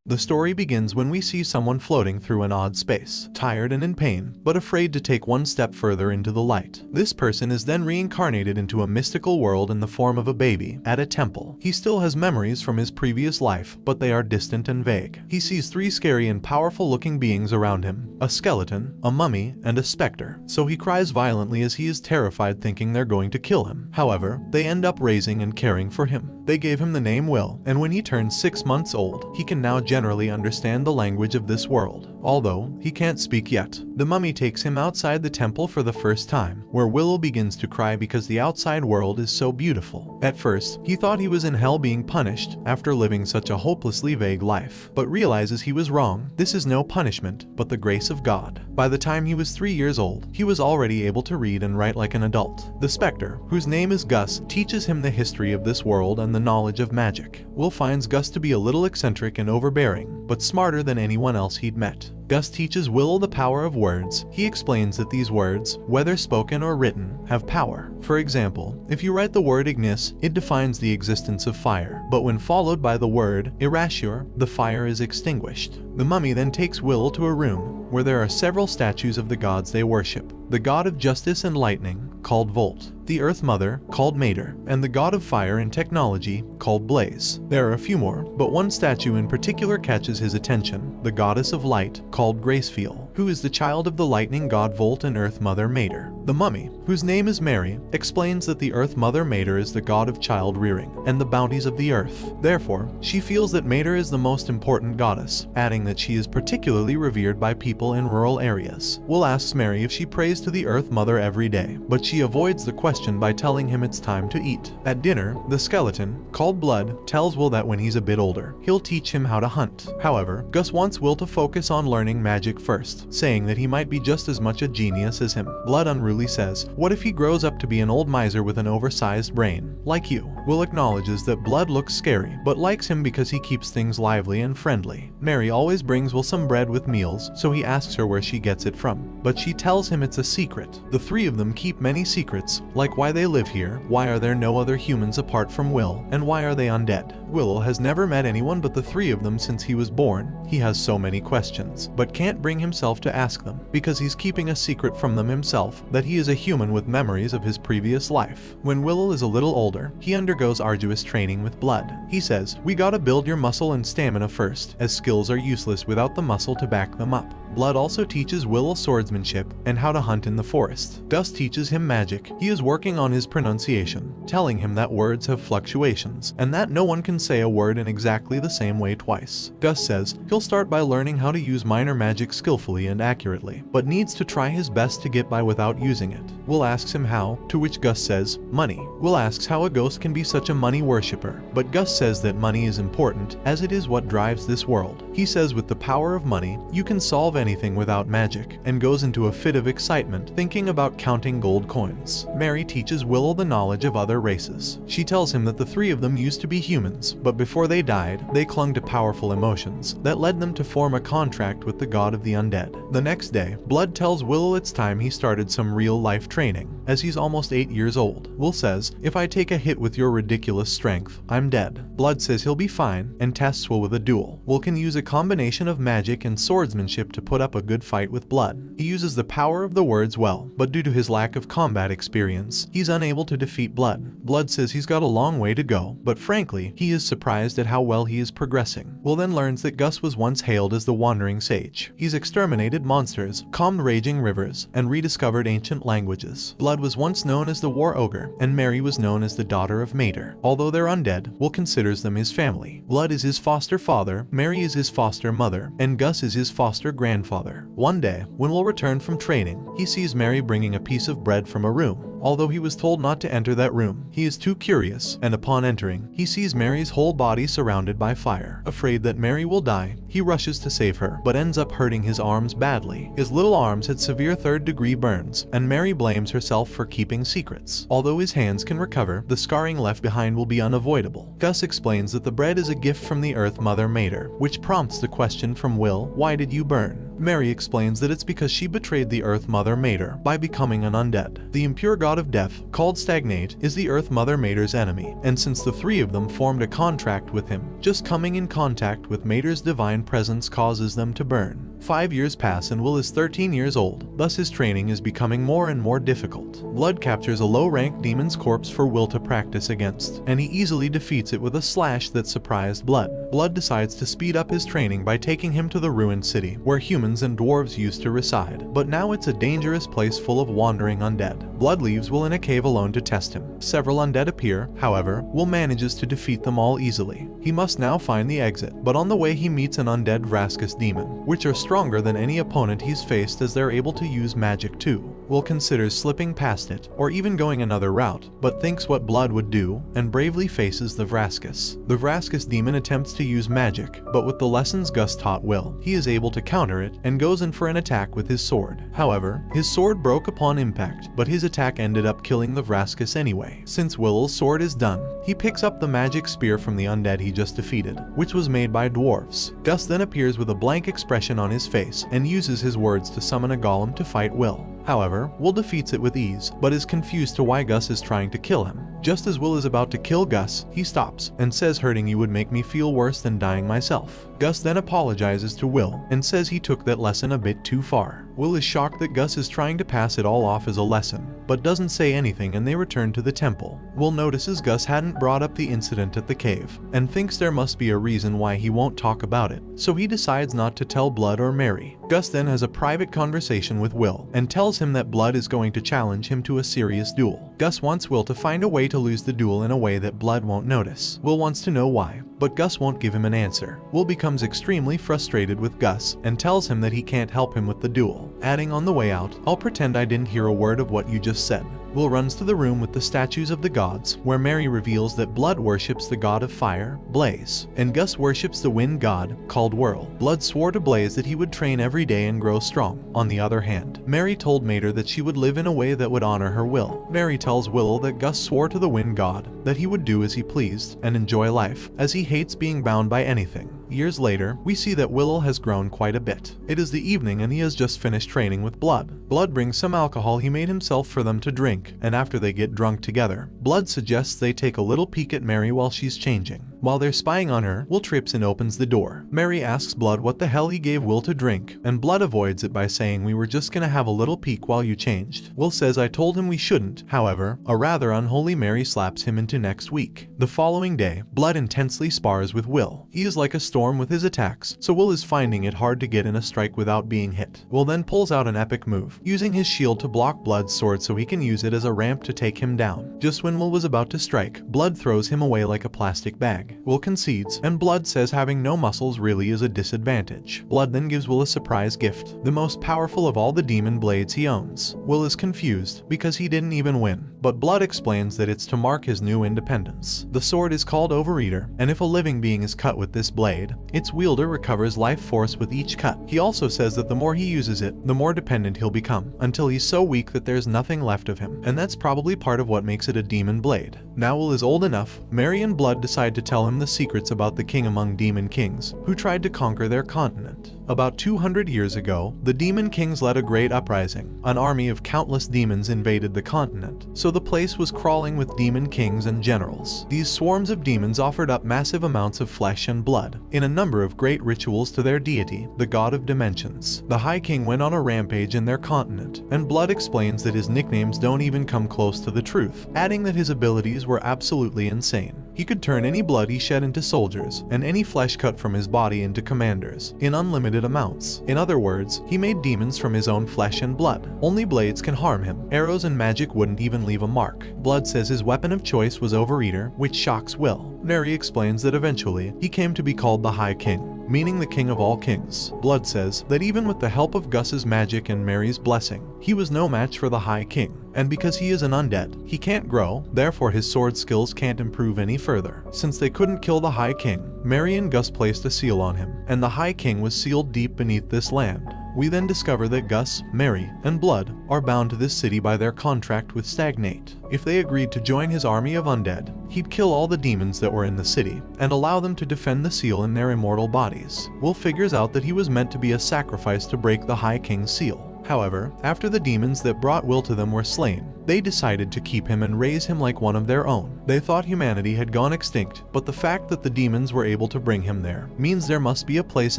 The story begins when we see someone floating through an odd space, tired and in pain, but afraid to take one step further into the light. This person is then reincarnated into a mystical world in the form of a baby at a temple. He still has memories from his previous life, but they are distant and vague. He sees three scary and powerful looking beings around him, a skeleton, a mummy, and a specter. So he cries violently as he is terrified, thinking they're going to kill him. However, they end up raising and caring for him. They gave him the name Will, and when he turns 6 months old, he can now generally understand the language of this world, although he can't speak yet. The mummy takes him outside the temple for the first time, where Will begins to cry because the outside world is so beautiful. At first, he thought he was in hell being punished after living such a hopelessly vague life, but realizes he was wrong. This is no punishment, but the grace of God. By the time he was 3 years old, he was already able to read and write like an adult. The specter, whose name is Gus, teaches him the history of this world and the knowledge of magic. Will finds Gus to be a little eccentric and overbearing, but smarter than anyone else he'd met. Gus teaches Will the power of words. He explains that these words, whether spoken or written, have power. For example, if you write the word ignis, it defines the existence of fire, but when followed by the word irasure, the fire is extinguished. The mummy then takes Will to a room where there are several statues of the gods they worship. The god of justice and lightning, called Volt, the Earth Mother, called Mater, and the god of fire and technology, called Blaze. There are a few more, but one statue in particular catches his attention, the goddess of light, called Graceful, who is the child of the lightning god Volt and Earth Mother Mater. The mummy, whose name is Mary, explains that the Earth Mother Mater is the god of child rearing and the bounties of the earth. Therefore, she feels that Mater is the most important goddess, adding that she is particularly revered by people in rural areas. Will asks Mary if she prays to the Earth Mother every day, but she avoids the question by telling him it's time to eat. At dinner, the skeleton, called Blood, tells Will that when he's a bit older, he'll teach him how to hunt. However, Gus wants Will to focus on learning magic first, saying that he might be just as much a genius as him. Blood unruly says, "What if he grows up to be an old miser with an oversized brain, like you?" Will acknowledges that Blood looks scary, but likes him because he keeps things lively and friendly. Mary always brings Will some bread with meals, so he asks her where she gets it from, but she tells him it's a secret. The three of them keep many secrets, like why they live here, why are there no other humans apart from Will, and why are they undead. Will has never met anyone but the three of them since he was born. He has so many questions, but can't bring himself to ask them, because he's keeping a secret from them himself, that he is a human with memories of his previous life. When Will is a little older, he undergoes arduous training with Blood. He says, "We gotta build your muscle and stamina first, as skills are useless without the muscle to back them up." Blood also teaches Will swordsmanship and how to hunt in the forest. Gus teaches him magic. He is working on his pronunciation, telling him that words have fluctuations, and that no one can say a word in exactly the same way twice. Gus says he'll start by learning how to use minor magic skillfully and accurately, but needs to try his best to get by without using it. Will asks him how, to which Gus says, money. Will asks how a ghost can be such a money worshipper, but Gus says that money is important, as it is what drives this world. He says with the power of money, you can solve anything without magic, and goes into a fit of excitement, thinking about counting gold coins. Mary teaches Will the knowledge of other races. She tells him that the three of them used to be humans, but before they died, they clung to powerful emotions that led them to form a contract with the god of the undead. The next day, Blood tells Will it's time he started some real-life training, as he's almost 8 years old. Will says, "If I take a hit with your ridiculous strength, I'm dead." Blood says he'll be fine, and tests Will with a duel. Will can use a combination of magic and swordsmanship to put up a good fight with Blood. He uses the power of the words well, but due to his lack of combat experience, he's unable to defeat Blood. Blood says he's got a long way to go, but frankly, he is surprised at how well he is progressing. Will then learns that Gus was once hailed as the Wandering Sage. He's exterminated monsters, calmed raging rivers, and rediscovered ancient languages. Blood was once known as the War Ogre, and Mary was known as the daughter of Mater. Although they're undead, Will considers them his family. Blood is his foster father, Mary is his foster mother, and Gus is his foster grandfather. One day, when Will returned from training, he sees Mary bringing a piece of bread from a room. Although he was told not to enter that room, he is too curious, and upon entering, he sees Mary's whole body surrounded by fire. Afraid that Mary will die, he rushes to save her, but ends up hurting his arms badly. His little arms had severe third-degree burns, and Mary blames herself for keeping secrets. Although his hands can recover, the scarring left behind will be unavoidable. Gus explains that the bread is a gift from the Earth Mother Mater, which prompts the question from Will, "Why did you burn?" Mary explains that it's because she betrayed the Earth Mother Mater by becoming an undead. The impure god of death, called Stagnate, is the Earth Mother Mater's enemy, and since the three of them formed a contract with him, just coming in contact with Mater's divine presence causes them to burn. 5 years pass and Will is 13 years old, thus his training is becoming more and more difficult. Blood captures a low-ranked demon's corpse for Will to practice against, and he easily defeats it with a slash that surprised Blood. Blood decides to speed up his training by taking him to the ruined city, where humans and dwarves used to reside, but now it's a dangerous place full of wandering undead. Blood leaves Will in a cave alone to test him. Several undead appear, however, Will manages to defeat them all easily. He must now find the exit, but on the way he meets an undead Vrascus demon, which are stronger than any opponent he's faced as they're able to use magic too. Will considers slipping past it, or even going another route, but thinks what Blood would do, and bravely faces the Vrascus. The Vrascus demon attempts to use magic, but with the lessons Gus taught Will, he is able to counter it, and goes in for an attack with his sword. However, his sword broke upon impact, but his attack ended up killing the Vrascus anyway. Since Will's sword is done, he picks up the magic spear from the undead he just defeated, which was made by dwarves. Gus then appears with a blank expression on his face, and uses his words to summon a golem to fight Will. However, Will defeats it with ease, but is confused to why Gus is trying to kill him. Just as Will is about to kill Gus, he stops, and says hurting you would make me feel worse than dying myself. Gus then apologizes to Will, and says he took that lesson a bit too far. Will is shocked that Gus is trying to pass it all off as a lesson, but doesn't say anything and they return to the temple. Will notices Gus hadn't brought up the incident at the cave, and thinks there must be a reason why he won't talk about it, so he decides not to tell Blood or Mary. Gus then has a private conversation with Will, and tells him that Blood is going to challenge him to a serious duel. Gus wants Will to find a way to lose the duel in a way that Blood won't notice. Will wants to know why, but Gus won't give him an answer. Will becomes extremely frustrated with Gus, and tells him that he can't help him with the duel, adding on the way out, "I'll pretend I didn't hear a word of what you just said." Will runs to the room with the statues of the gods, where Mary reveals that Blood worships the god of fire, Blaze, and Gus worships the wind god, called Whirl. Blood swore to Blaze that he would train every day and grow strong. On the other hand, Mary told Mater that she would live in a way that would honor her will. Mary tells Will that Gus swore to the wind god that he would do as he pleased and enjoy life, as he hates being bound by anything. Years later, we see that Will has grown quite a bit. It is the evening and he has just finished training with Blood. Blood brings some alcohol he made himself for them to drink, and after they get drunk together, Blood suggests they take a little peek at Mary while she's changing. While they're spying on her, Will trips and opens the door. Mary asks Blood what the hell he gave Will to drink, and Blood avoids it by saying we were just gonna have a little peek while you changed. Will says I told him we shouldn't. However, a rather unholy Mary slaps him into next week. The following day, Blood intensely spars with Will. He is like a storm with his attacks, so Will is finding it hard to get in a strike without being hit. Will then pulls out an epic move, using his shield to block Blood's sword so he can use it as a ramp to take him down. Just when Will was about to strike, Blood throws him away like a plastic bag. Will concedes, and Blood says having no muscles really is a disadvantage. Blood then gives Will a surprise gift, the most powerful of all the demon blades he owns. Will is confused, because he didn't even win, but Blood explains that it's to mark his new independence. The sword is called Overeater, and if a living being is cut with this blade, its wielder recovers life force with each cut. He also says that the more he uses it, the more dependent he'll become, until he's so weak that there's nothing left of him, and that's probably part of what makes it a demon blade. Now Will is old enough, Mary and Blood decide to tell him the secrets about the king among demon kings, who tried to conquer their continent. About 200 years ago, the demon kings led a great uprising. An army of countless demons invaded the continent, so the place was crawling with demon kings and generals. These swarms of demons offered up massive amounts of flesh and blood, in a number of great rituals to their deity, the god of dimensions. The High King went on a rampage in their continent, and Blood explains that his nicknames don't even come close to the truth, adding that his abilities were absolutely insane. He could turn any blood he shed into soldiers, and any flesh cut from his body into commanders, in unlimited amounts. In other words, he made demons from his own flesh and blood. Only blades can harm him. Arrows and magic wouldn't even leave a mark. Blood says his weapon of choice was Overeater, which shocks Will. Mary explains that eventually, he came to be called the High King, meaning the king of all kings. Blood says that even with the help of Gus's magic and Mary's blessing, he was no match for the High King. and because he is an undead, he can't grow, therefore his sword skills can't improve any further. Since they couldn't kill the High King, Mary and Gus placed a seal on him, and the High King was sealed deep beneath this land. We then discover that Gus, Mary, and Blood are bound to this city by their contract with Stagnate. If they agreed to join his army of undead, he'd kill all the demons that were in the city, and allow them to defend the seal in their immortal bodies. Will figures out that he was meant to be a sacrifice to break the High King's seal. However, after the demons that brought Will to them were slain, they decided to keep him and raise him like one of their own. They thought humanity had gone extinct, but the fact that the demons were able to bring him there means there must be a place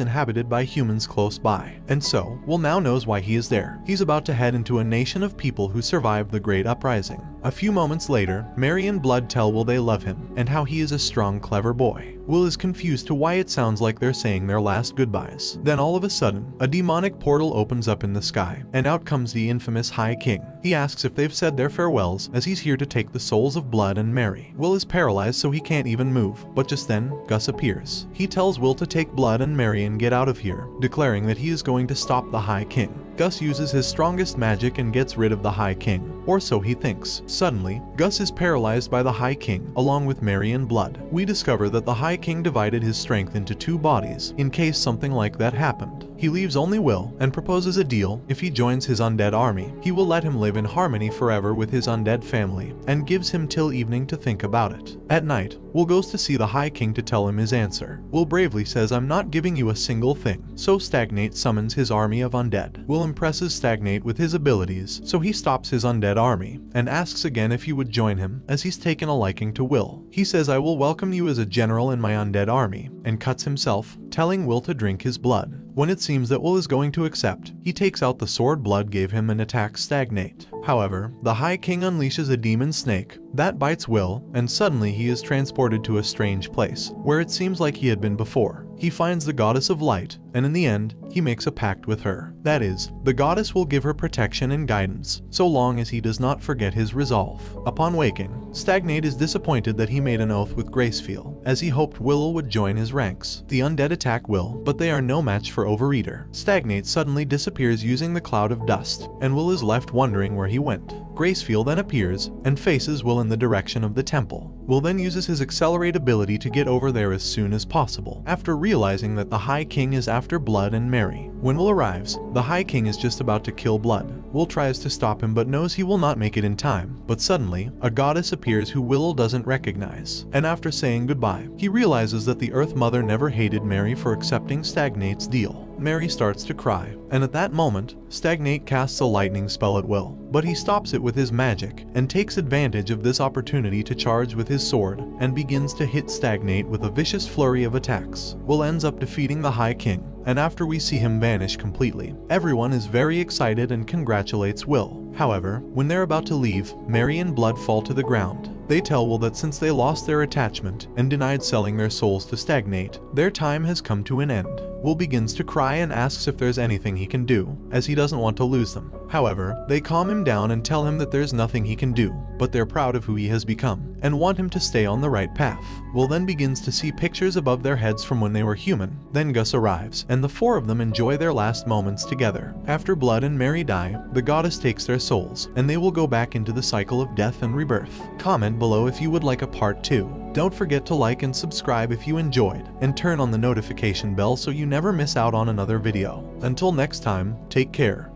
inhabited by humans close by. And so, Will now knows why he is there. He's about to head into a nation of people who survived the Great Uprising. A few moments later, Mary and Blood tell Will they love him, and how he is a strong, clever boy. Will is confused to why it sounds like they're saying their last goodbyes. Then all of a sudden, a demonic portal opens up in the sky, and out comes the infamous High King. He asks if they've said their farewells, as he's here to take the souls of Blood and Mary. Will is paralyzed so he can't even move, but just then, Gus appears. He tells Will to take Blood and Mary and get out of here, declaring that he is going to stop the High King. Gus uses his strongest magic and gets rid of the High King, or so he thinks. Suddenly, Gus is paralyzed by the High King, along with Mary and Blood. We discover that the High King divided his strength into two bodies, in case something like that happened. He leaves only Will, and proposes a deal. If he joins his undead army, he will let him live in harmony forever with his undead family, and gives him till evening to think about it. At night, Will goes to see the High King to tell him his answer. Will bravely says, "I'm not giving you a single thing." So Stagnate summons his army of undead. Will impresses Stagnate with his abilities, so he stops his undead army, and asks again if he would join him, as he's taken a liking to Will. He says, "I will welcome you as a general in my undead army," and cuts himself, telling Will to drink his blood. When it seems that Will is going to accept, he takes out the sword Blood gave him and attacks Stagnate. However, the High King unleashes a demon snake that bites Will, and suddenly he is transported to a strange place, where it seems like he had been before. He finds the goddess of light, and in the end, he makes a pact with her. That is, the goddess will give her protection and guidance, so long as he does not forget his resolve. Upon waking, Stagnate is disappointed that he made an oath with Graceful, as he hoped Will would join his ranks. The undead attack Will, but they are no match for Overeater. Stagnate suddenly disappears using the cloud of dust, and Will is left wondering where he went. Graceful then appears, and faces Will in the direction of the temple. Will then uses his accelerate ability to get over there as soon as possible, after realizing that the High King is after Blood and Mary. When Will arrives, the High King is just about to kill Blood. Will tries to stop him but knows he will not make it in time, but suddenly, a goddess appears who Will doesn't recognize, and after saying goodbye, he realizes that the Earth Mother never hated Mary for accepting Stagnate's deal. Mary starts to cry, and at that moment, Stagnate casts a lightning spell at Will, but he stops it with his magic, and takes advantage of this opportunity to charge with his sword, and begins to hit Stagnate with a vicious flurry of attacks. Will ends up defeating the High King, and after we see him vanish completely, everyone is very excited and congratulates Will. However, when they're about to leave, Mary and Blood fall to the ground. They tell Will that since they lost their attachment and denied selling their souls to Stagnate, their time has come to an end. Will begins to cry and asks if there's anything he can do, as he doesn't want to lose them. However, they calm him down and tell him that there's nothing he can do, but they're proud of who he has become, and want him to stay on the right path. Will then begins to see pictures above their heads from when they were human. Then Gus arrives, and the four of them enjoy their last moments together. After Blood and Mary die, the goddess takes their souls, and they will go back into the cycle of death and rebirth. Comment below if you would like a part 2. Don't forget to like and subscribe if you enjoyed, and turn on the notification bell so you never miss out on another video. Until next time, take care.